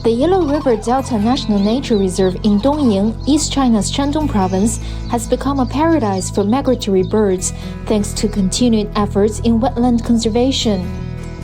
The Yellow River Delta National Nature Reserve in Dongying, East China's Shandong province, has become a paradise for migratory birds thanks to continued efforts in wetland conservation.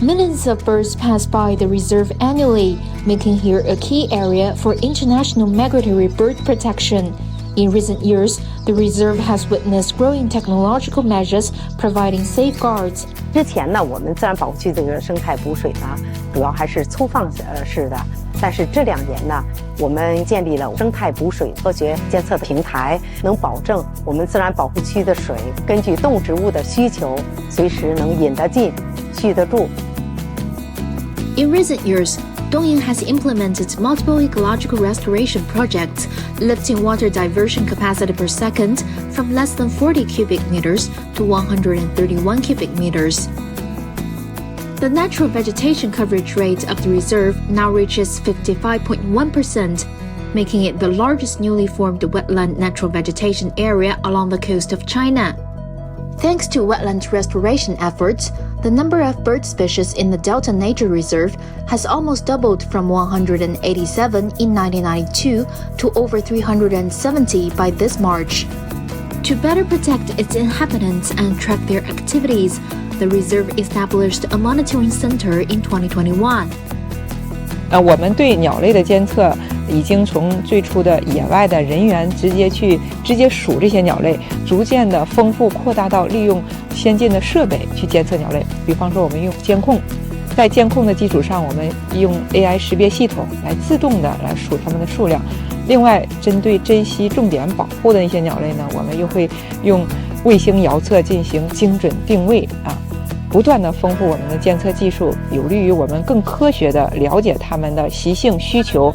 Millions of birds pass by the reserve annually, making here a key area for international migratory bird protection. In recent years, the reserve has witnessed growing technological measures providing safeguards. 之前呢，我们自然保护区这个生态补水呢，主要还是粗放式的。但是这2年呢，我们建立了生态补水科学监测的平台，能保证我们自然保护区的水根据动植物的需求，随时能引得进、蓄得住。In recent years, Dongying has implemented multiple ecological restoration projects, lifting water diversion capacity per second from less than 40 cubic meters to 131 cubic meters. The natural vegetation coverage rate of the reserve now reaches 55.1%, making it the largest newly formed wetland natural vegetation area along the coast of China. Thanks to wetland restoration efforts, the number of bird species in the Delta Nature Reserve has almost doubled from 187 in 1992 to over 370 by this March. To better protect its inhabitants and track their activities, the reserve established a monitoring center in 2021. 我们对鸟类的监测已经从最初的野外的人员直接数这些鸟类，逐渐的丰富扩大到利用先进的设备去监测鸟类。比方说，我们用监控，在监控的基础上，我们用 AI 识别系统来自动的来数它们的数量。另外，针对珍稀重点保护的一些鸟类呢，我们又会用卫星遥测进行精准定位不断的丰富我们的监测技术，有利于我们更科学的了解它们的习性需求。